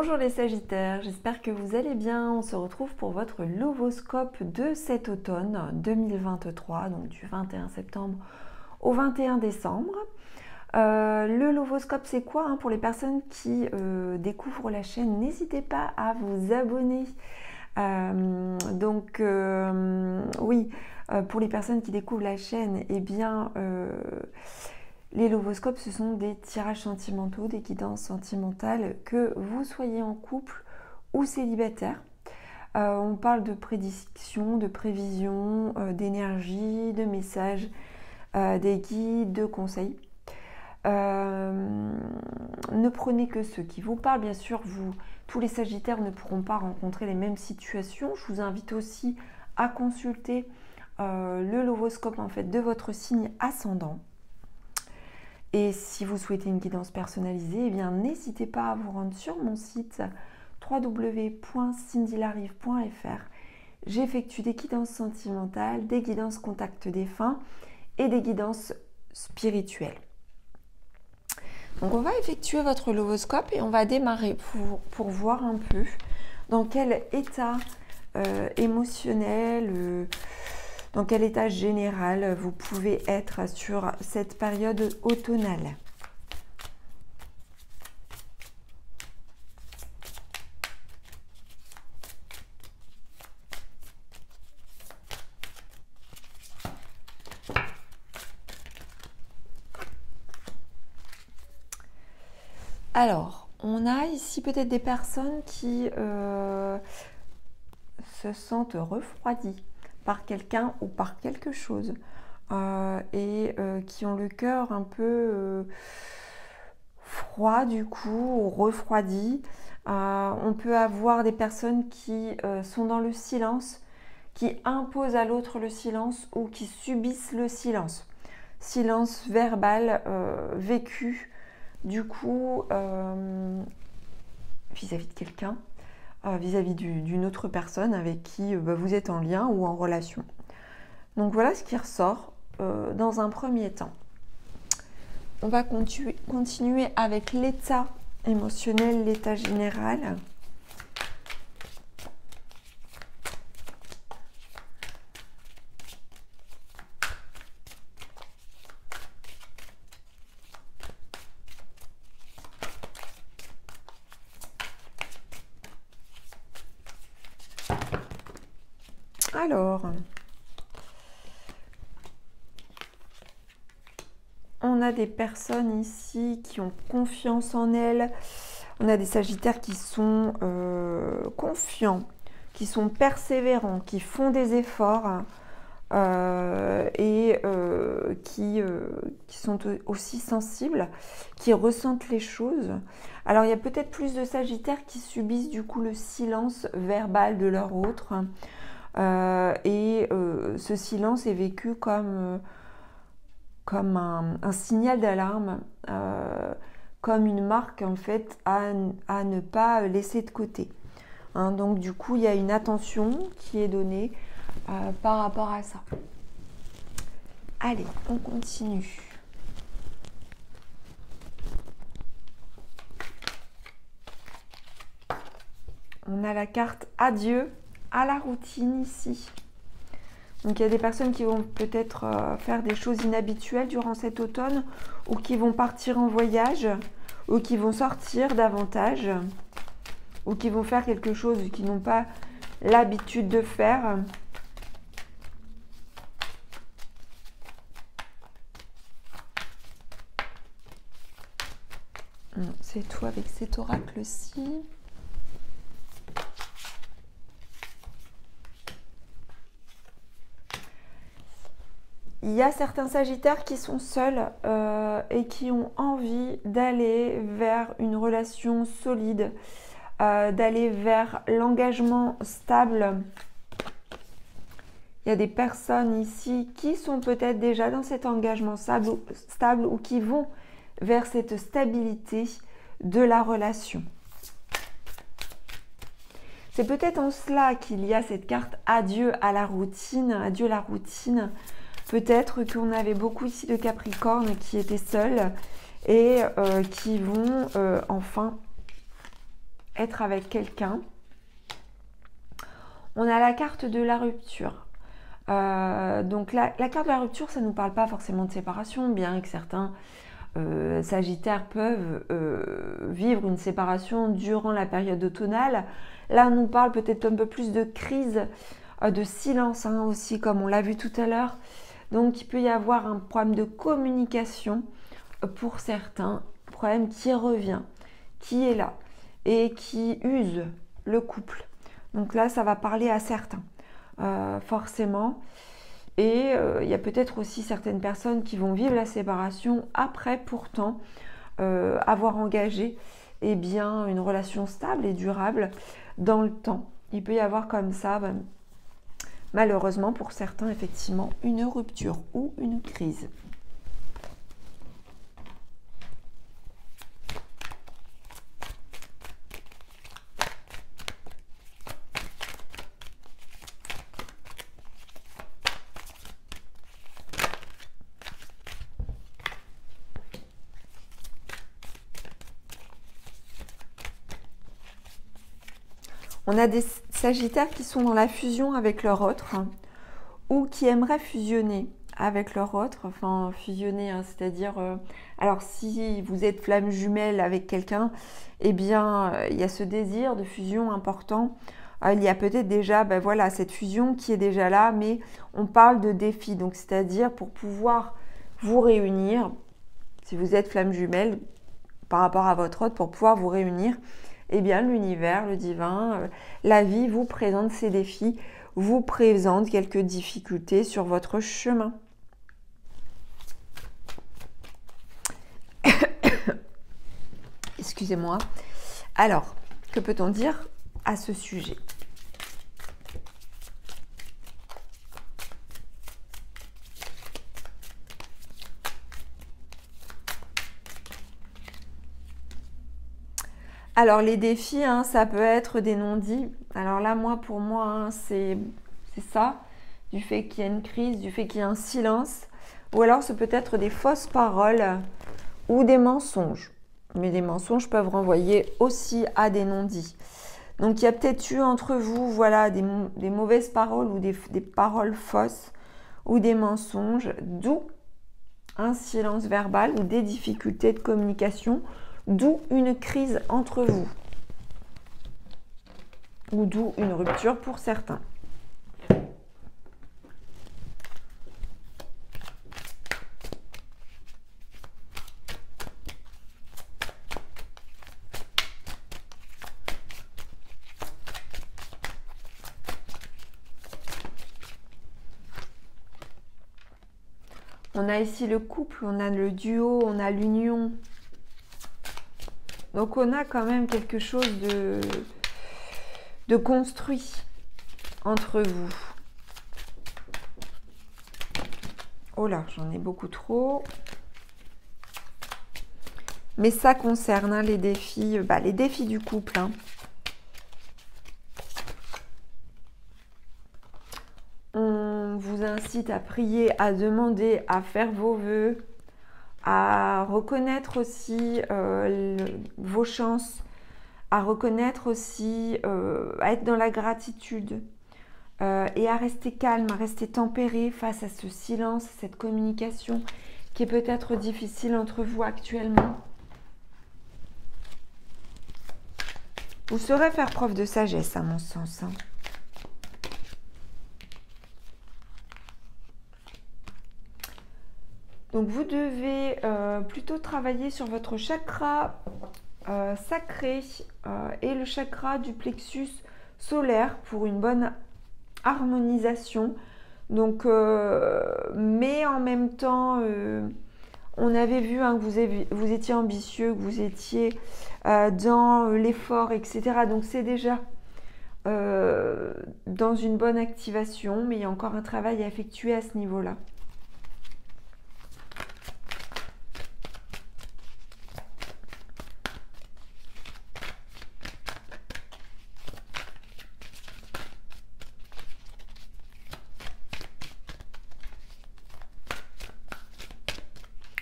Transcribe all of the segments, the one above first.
Bonjour les Sagittaires, j'espère que vous allez bien. On se retrouve pour votre Lovoscope de cet automne 2023, donc du 21 septembre au 21 décembre. Le Lovoscope, c'est quoi pour les personnes qui découvrent la chaîne, n'hésitez pas à vous abonner. Oui, pour les personnes qui découvrent la chaîne, eh bien, les Lovoscopes, ce sont des tirages sentimentaux, des guidances sentimentales, que vous soyez en couple ou célibataire. On parle de prédiction, de prévision, d'énergie, de messages, des guides, de conseils. Ne prenez que ceux qui vous parlent. Bien sûr, tous les Sagittaires ne pourront pas rencontrer les mêmes situations. Je vous invite aussi à consulter le Lovoscope de votre signe ascendant. Et si vous souhaitez une guidance personnalisée, eh bien n'hésitez pas à vous rendre sur mon site www.cindylarive.fr. J'effectue des guidances sentimentales, des guidances contact défunts et des guidances spirituelles. Donc on va effectuer votre Lovoscope et on va démarrer pour voir un peu dans quel état émotionnel, dans quel état général vous pouvez être sur cette période automnale. Alors, on a ici peut-être des personnes qui se sentent refroidies par quelqu'un ou par quelque chose et qui ont le cœur un peu froid du coup, ou refroidi. On peut avoir des personnes qui sont dans le silence, qui imposent à l'autre le silence ou qui subissent le silence. Silence verbal vécu du coup vis-à-vis de quelqu'un, vis-à-vis d'une autre personne avec qui vous êtes en lien ou en relation. Donc voilà ce qui ressort dans un premier temps. On va continuer avec l'état émotionnel, l'état général. Alors, on a des personnes ici qui ont confiance en elles. On a des Sagittaires qui sont confiants, qui sont persévérants, qui font des efforts et qui sont aussi sensibles, qui ressentent les choses. Alors, il y a peut-être plus de Sagittaires qui subissent du coup le silence verbal de leur autre. Ce silence est vécu comme un signal d'alarme, comme une marque en fait à ne pas laisser de côté. Donc du coup, il y a une attention qui est donnée par rapport à ça. Allez, on continue. On a la carte Adieu à la routine ici. Donc il y a des personnes qui vont peut-être faire des choses inhabituelles durant cet automne, ou qui vont partir en voyage, ou qui vont sortir davantage, ou qui vont faire quelque chose qu'ils n'ont pas l'habitude de faire. C'est tout avec cet oracle-ci. Il y a certains Sagittaires qui sont seuls et qui ont envie d'aller vers une relation solide, d'aller vers l'engagement stable. Il y a des personnes ici qui sont peut-être déjà dans cet engagement stable ou qui vont vers cette stabilité de la relation. C'est peut-être en cela qu'il y a cette carte Adieu à la routine, Adieu la routine. Peut-être qu'on avait beaucoup ici de Capricorne qui étaient seuls et qui vont enfin être avec quelqu'un. On a la carte de la rupture. Donc la carte de la rupture, ça ne nous parle pas forcément de séparation, bien que certains Sagittaires peuvent vivre une séparation durant la période automnale. Là, on nous parle peut-être un peu plus de crise, de silence hein, aussi, comme on l'a vu tout à l'heure. Donc, il peut y avoir un problème de communication pour certains, problème qui revient, qui est là et qui use le couple. Donc là, ça va parler à certains, forcément. Et il y a peut-être aussi certaines personnes qui vont vivre la séparation après pourtant avoir engagé eh bien, une relation stable et durable dans le temps. Il peut y avoir comme ça, malheureusement pour certains, effectivement, une rupture ou une crise. On a des Sagittaires qui sont dans la fusion avec leur autre hein, ou qui aimeraient fusionner avec leur autre. Enfin, fusionner, hein, c'est-à-dire... alors, si vous êtes flamme jumelle avec quelqu'un, eh bien, il y a ce désir de fusion important. Il y a peut-être déjà, voilà, cette fusion qui est déjà là, mais on parle de défi. Donc, c'est-à-dire pour pouvoir vous réunir, si vous êtes flamme jumelle, par rapport à votre autre, pour pouvoir vous réunir, eh bien l'univers, le divin, la vie vous présente ces défis, vous présente quelques difficultés sur votre chemin. Excusez-moi. Alors, que peut-on dire à ce sujet ? Alors les défis, hein, ça peut être des non-dits. Alors là, pour moi, hein, c'est ça, du fait qu'il y a une crise, du fait qu'il y a un silence. Ou alors, ce peut être des fausses paroles ou des mensonges. Mais les mensonges peuvent renvoyer aussi à des non-dits. Donc, il y a peut-être eu entre vous, voilà, des mauvaises paroles ou des paroles fausses ou des mensonges, d'où un silence verbal ou des difficultés de communication, d'où une crise entre vous, ou d'où une rupture pour certains. On a ici le couple, on a le duo, on a l'union. Donc on a quand même quelque chose de construit entre vous. Oh là, j'en ai beaucoup trop. Mais ça concerne hein, les défis du couple. Hein. On vous incite à prier, à demander, à faire vos vœux, à reconnaître aussi vos chances, à reconnaître aussi, à être dans la gratitude et à rester calme, à rester tempéré face à ce silence, cette communication qui est peut-être difficile entre vous actuellement. Vous saurez faire preuve de sagesse, à mon sens. Hein. Donc, vous devez plutôt travailler sur votre chakra sacré et le chakra du plexus solaire pour une bonne harmonisation. Donc, mais en même temps, on avait vu hein, que vous étiez ambitieux, que vous étiez dans l'effort, etc. Donc, c'est déjà dans une bonne activation, mais il y a encore un travail à effectuer à ce niveau-là.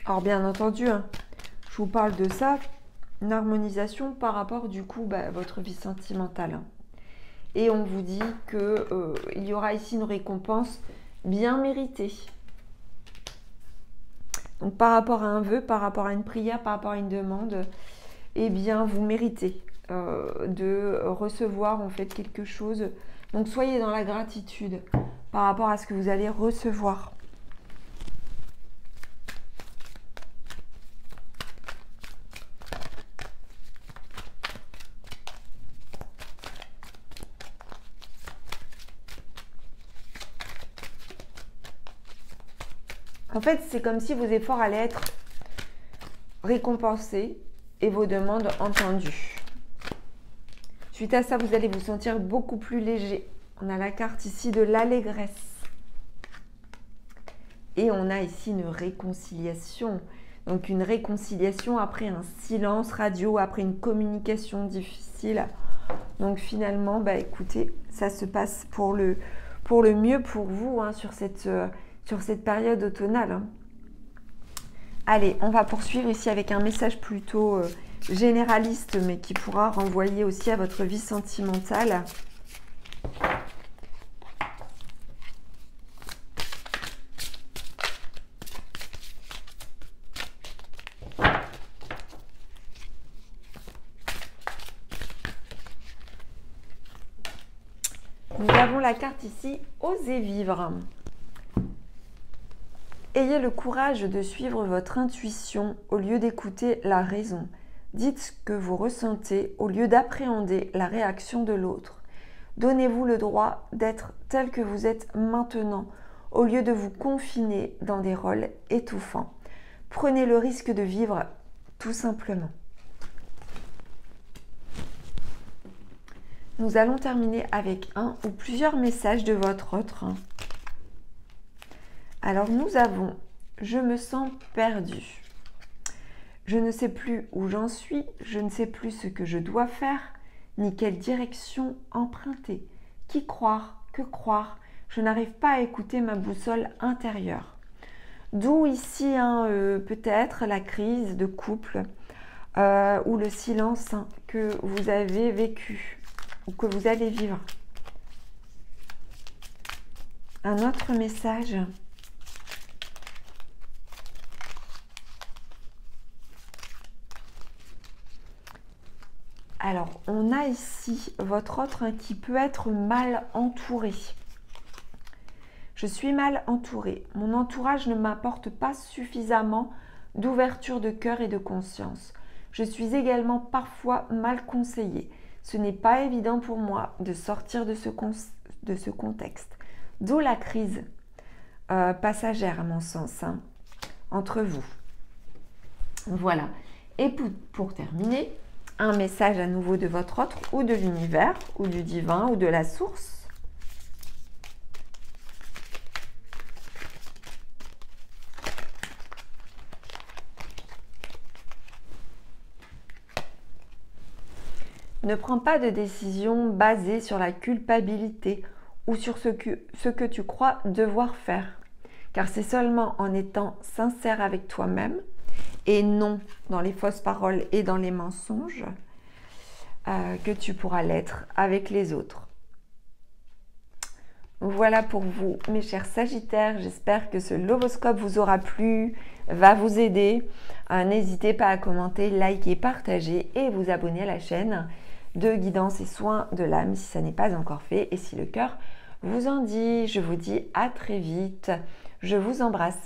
Alors bien entendu, hein, je vous parle de ça une harmonisation par rapport du coup à votre vie sentimentale. Et on vous dit qu'il y aura ici une récompense bien méritée. Donc par rapport à un vœu, par rapport à une prière, par rapport à une demande, eh bien vous méritez de recevoir en fait quelque chose. Donc soyez dans la gratitude par rapport à ce que vous allez recevoir. En fait, c'est comme si vos efforts allaient être récompensés et vos demandes entendues. Suite à ça, vous allez vous sentir beaucoup plus léger. On a la carte ici de l'allégresse. Et on a ici une réconciliation. Donc une réconciliation après un silence radio, après une communication difficile. Donc finalement, bah écoutez, ça se passe pour le mieux pour vous hein, sur cette période automnale. Hein. Allez, on va poursuivre ici avec un message plutôt généraliste, mais qui pourra renvoyer aussi à votre vie sentimentale. Nous avons la carte ici, osez vivre. Ayez le courage de suivre votre intuition au lieu d'écouter la raison. Dites ce que vous ressentez au lieu d'appréhender la réaction de l'autre. Donnez-vous le droit d'être tel que vous êtes maintenant, au lieu de vous confiner dans des rôles étouffants. Prenez le risque de vivre tout simplement. Nous allons terminer avec un ou plusieurs messages de votre autre. Alors nous avons « Je me sens perdu ». Je ne sais plus où j'en suis, je ne sais plus ce que je dois faire, ni quelle direction emprunter. Qui croire, que croire, je n'arrive pas à écouter ma boussole intérieure. D'où ici peut-être la crise de couple ou le silence que vous avez vécu ou que vous allez vivre. Un autre message. Alors, on a ici votre autre qui peut être mal entouré. Je suis mal entourée. Mon entourage ne m'apporte pas suffisamment d'ouverture de cœur et de conscience. Je suis également parfois mal conseillée. Ce n'est pas évident pour moi de sortir de ce contexte. D'où la crise passagère, à mon sens, hein, entre vous. Voilà. Et pour terminer, un message à nouveau de votre autre ou de l'univers ou du divin ou de la source. Ne prends pas de décision basée sur la culpabilité ou sur ce que tu crois devoir faire, car c'est seulement en étant sincère avec toi-même et non dans les fausses paroles et dans les mensonges que tu pourras l'être avec les autres. Voilà pour vous, mes chers Sagittaires. J'espère que ce Lovoscope vous aura plu, va vous aider. N'hésitez pas à commenter, liker, partager et vous abonner à la chaîne de guidance et soins de l'âme si ça n'est pas encore fait et si le cœur vous en dit. Je vous dis à très vite. Je vous embrasse.